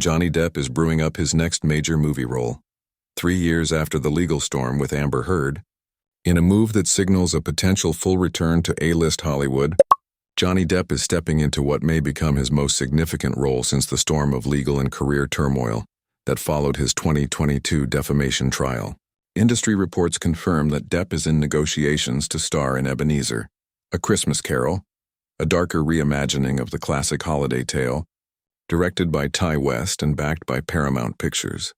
Johnny Depp is brewing up his next major movie role, 3 years after the legal storm with Amber Heard. In a move that signals a potential full return to A-list Hollywood, Johnny Depp is stepping into what may become his most significant role since the storm of legal and career turmoil that followed his 2022 defamation trial. Industry reports confirm that Depp is in negotiations to star in Ebenezer, A Christmas Carol, a darker reimagining of the classic holiday tale, directed by Ty West and backed by Paramount Pictures.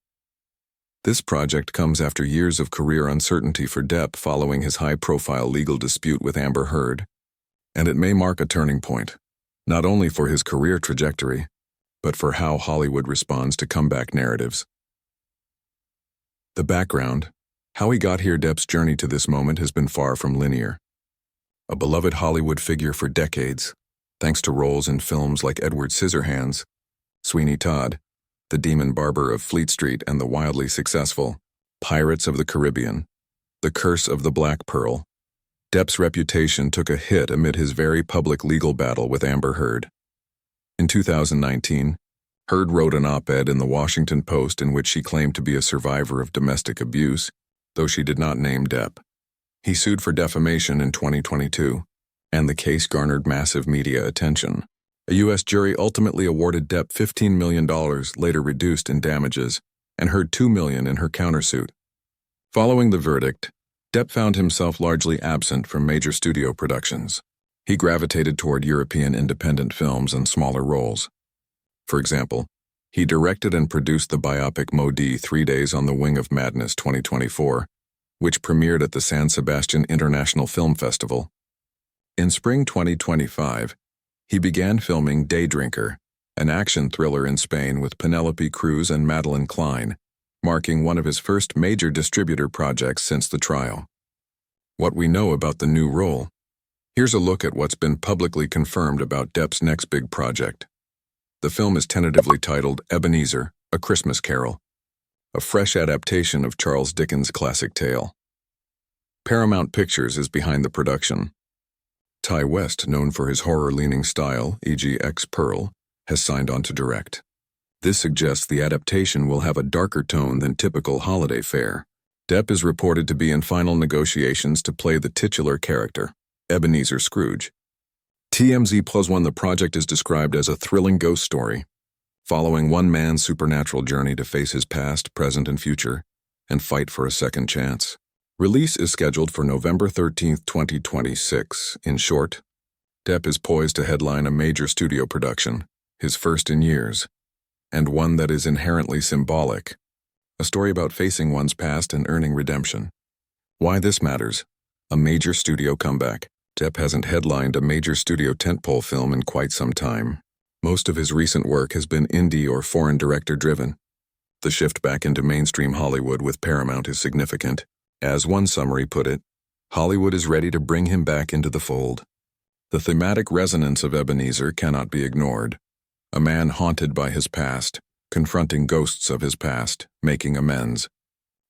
This project comes after years of career uncertainty for Depp following his high-profile legal dispute with Amber Heard, and it may mark a turning point, not only for his career trajectory, but for how Hollywood responds to comeback narratives. The background, how he got here. Depp's journey to this moment has been far from linear. A beloved Hollywood figure for decades, thanks to roles in films like Edward Scissorhands, Sweeney Todd, The Demon Barber of Fleet Street, and the wildly successful Pirates of the Caribbean, The Curse of the Black Pearl, Depp's reputation took a hit amid his very public legal battle with Amber Heard. In 2019, Heard wrote an op-ed in the Washington Post in which she claimed to be a survivor of domestic abuse, though she did not name Depp. He sued for defamation in 2022, and the case garnered massive media attention. A U.S. jury ultimately awarded Depp $15 million, later reduced in damages, and Heard $2 million in her countersuit. Following the verdict, Depp found himself largely absent from major studio productions. He gravitated toward European independent films and smaller roles. For example, he directed and produced the biopic Maudit 3 Days on the Wing of Madness 2024, which premiered at the San Sebastian International Film Festival. In spring 2025, he began filming Day Drinker, an action thriller in Spain with Penelope Cruz and Madeline Klein, marking one of his first major distributor projects since the trial. What we know about the new role. Here's a look at what's been publicly confirmed about Depp's next big project. The film is tentatively titled Ebenezer, A Christmas Carol, a fresh adaptation of Charles Dickens' classic tale. Paramount Pictures is behind the production. Ty West, known for his horror-leaning style, e.g. X-Pearl, has signed on to direct. This suggests the adaptation will have a darker tone than typical holiday fare. Depp is reported to be in final negotiations to play the titular character, Ebenezer Scrooge. TMZ+1. The project is described as a thrilling ghost story, following one man's supernatural journey to face his past, present, and future, and fight for a second chance. Release is scheduled for November 13, 2026. In short, Depp is poised to headline a major studio production, his first in years, and one that is inherently symbolic, a story about facing one's past and earning redemption. Why this matters: a major studio comeback. Depp hasn't headlined a major studio tentpole film in quite some time. Most of his recent work has been indie or foreign director-driven. The shift back into mainstream Hollywood with Paramount is significant. As one summary put it, Hollywood is ready to bring him back into the fold. The thematic resonance of Ebenezer cannot be ignored. A man haunted by his past, confronting ghosts of his past, making amends.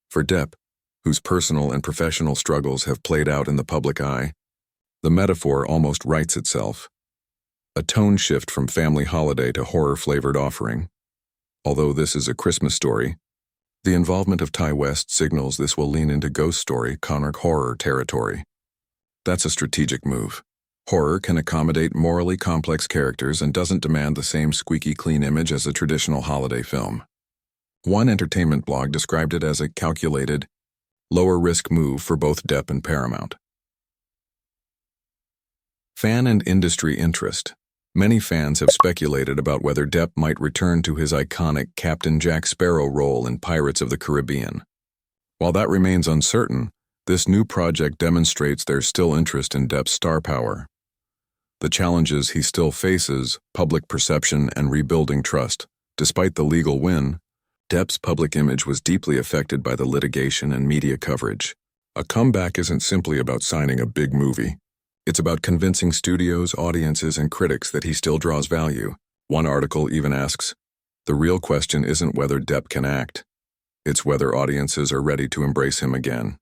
For Depp, whose personal and professional struggles have played out in the public eye, the metaphor almost writes itself. A tone shift from family holiday to horror-flavored offering. Although this is a Christmas story, the involvement of Ty West signals this will lean into ghost story, comic horror territory. That's a strategic move. Horror can accommodate morally complex characters and doesn't demand the same squeaky clean image as a traditional holiday film. One entertainment blog described it as a calculated, lower-risk move for both Depp and Paramount. Fan and industry interest. Many fans have speculated about whether Depp might return to his iconic Captain Jack Sparrow role in Pirates of the Caribbean. While that remains uncertain, this new project demonstrates there's still interest in Depp's star power. The challenges he still faces, public perception and rebuilding trust. Despite the legal win, Depp's public image was deeply affected by the litigation and media coverage. A comeback isn't simply about signing a big movie. It's about convincing studios, audiences, and critics that he still draws value. One article even asks, the real question isn't whether Depp can act, it's whether audiences are ready to embrace him again.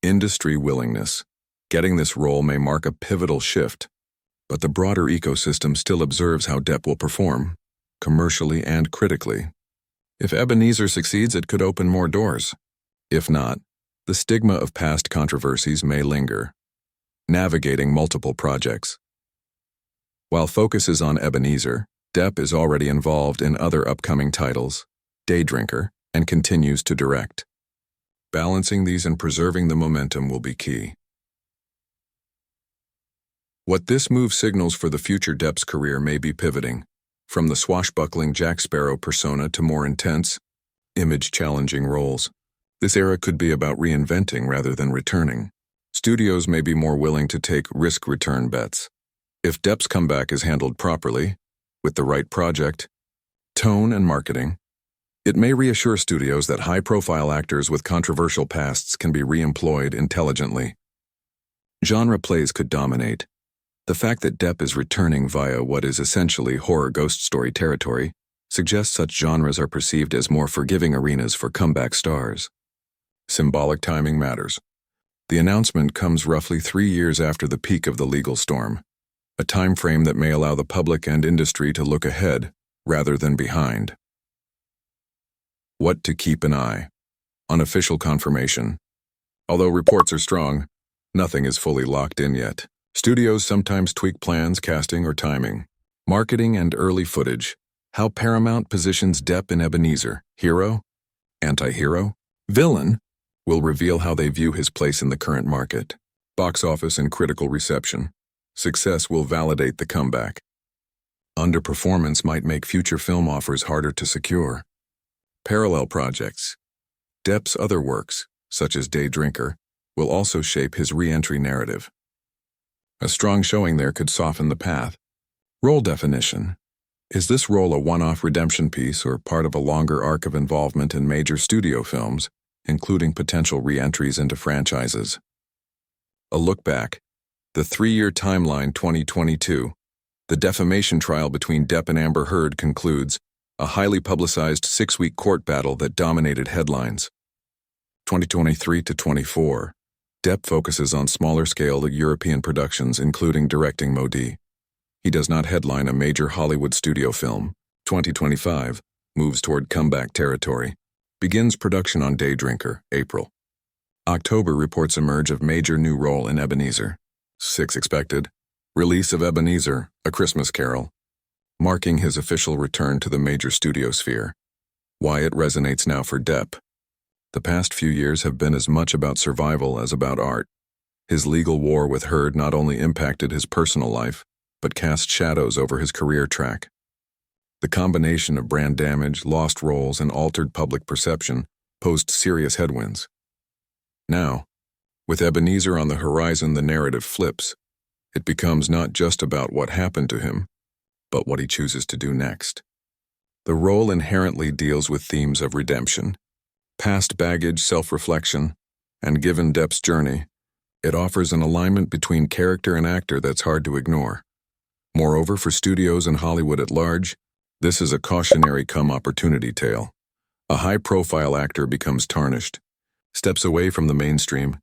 Industry willingness. Getting this role may mark a pivotal shift. but the broader ecosystem still observes how Depp will perform, commercially and critically. If Ebenezer succeeds, it could open more doors. If not, the stigma of past controversies may linger. Navigating multiple projects. While focus is on Ebenezer, Depp is already involved in other upcoming titles, Day Drinker, and continues to direct. Balancing these and preserving the momentum will be key. What this move signals for the future Depp's career may be pivoting, from the swashbuckling Jack Sparrow persona to more intense, image-challenging roles. This era could be about reinventing rather than returning. Studios may be more willing to take risk-return bets. If Depp's comeback is handled properly, with the right project, tone, and marketing, it may reassure studios that high-profile actors with controversial pasts can be re-employed intelligently. Genre plays could dominate. The fact that Depp is returning via what is essentially horror ghost story territory suggests such genres are perceived as more forgiving arenas for comeback stars. Symbolic timing matters. The announcement comes roughly 3 years after the peak of the legal storm, a time frame that may allow the public and industry to look ahead rather than behind. What to keep an eye. Unofficial confirmation. Although reports are strong, nothing is fully locked in yet. Studios sometimes tweak plans, casting, or timing. Marketing and early footage. How Paramount positions Depp in Ebenezer, hero, anti-hero, villain, will reveal how they view his place in the current market. Box office and critical reception. Success will validate the comeback. Underperformance might make future film offers harder to secure. Parallel projects. Depp's other works, such as Day Drinker, will also shape his re-entry narrative. A strong showing there could soften the path. Role definition. Is this role a one-off redemption piece or part of a longer arc of involvement in major studio films, including potential re-entries into franchises? A look back. The 3-year timeline 2022. The defamation trial between Depp and Amber Heard concludes, a highly publicized 6-week court battle that dominated headlines. 2023 to 24. Depp focuses on smaller-scale European productions, including directing Modi. He does not headline a major Hollywood studio film. 2025 moves toward comeback territory. Begins production on Day Drinker, April. October reports emerge of major new role in Ebenezer. 6 expected. Release of Ebenezer, A Christmas Carol, marking his official return to the major studio sphere. Why it resonates now for Depp. The past few years have been as much about survival as about art. His legal war with Heard not only impacted his personal life, but cast shadows over his career track. The combination of brand damage, lost roles, and altered public perception posed serious headwinds. Now, with Ebenezer on the horizon, the narrative flips. It becomes not just about what happened to him, but what he chooses to do next. The role inherently deals with themes of redemption, past baggage, self-reflection, and given Depp's journey, it offers an alignment between character and actor that's hard to ignore. Moreover, for studios and Hollywood at large, this is a cautionary come opportunity tale. A high-profile actor becomes tarnished, steps away from the mainstream,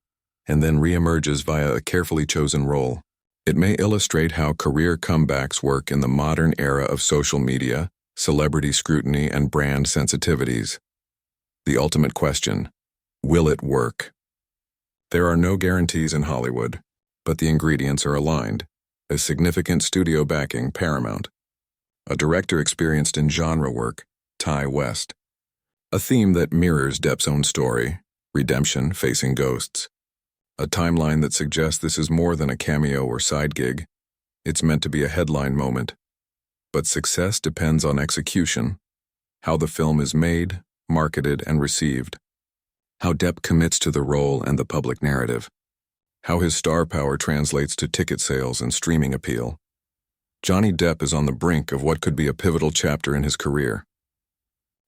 and then re-emerges via a carefully chosen role. It may illustrate how career comebacks work in the modern era of social media, celebrity scrutiny, and brand sensitivities. The ultimate question: will it work? There are no guarantees in Hollywood, but the ingredients are aligned. A significant studio backing, Paramount. A director experienced in genre work, Ty West. A theme that mirrors Depp's own story, redemption facing ghosts. A timeline that suggests this is more than a cameo or side gig. It's meant to be a headline moment. But success depends on execution, how the film is made, marketed, and received, how Depp commits to the role and the public narrative, how his star power translates to ticket sales and streaming appeal. Johnny Depp is on the brink of what could be a pivotal chapter in his career.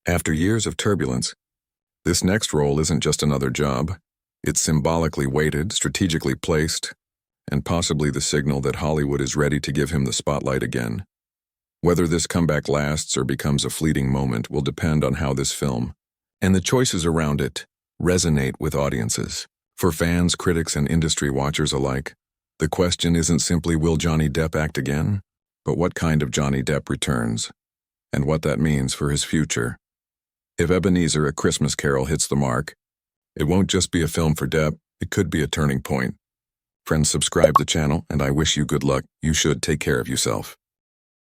After years of turbulence, this next role isn't just another job. It's symbolically weighted, strategically placed, and possibly the signal that Hollywood is ready to give him the spotlight again. Whether this comeback lasts or becomes a fleeting moment will depend on how this film, and the choices around it, resonate with audiences. For fans, critics, and industry watchers alike, the The question isn't simply will Johnny Depp act again, but what kind of Johnny Depp returns, and what that means for his future. If Ebenezer: A Christmas Carol hits the mark, it won't just be a film for Depp, it could be a turning point. Friends, subscribe to the channel, and I wish you good luck. You should take care of yourself.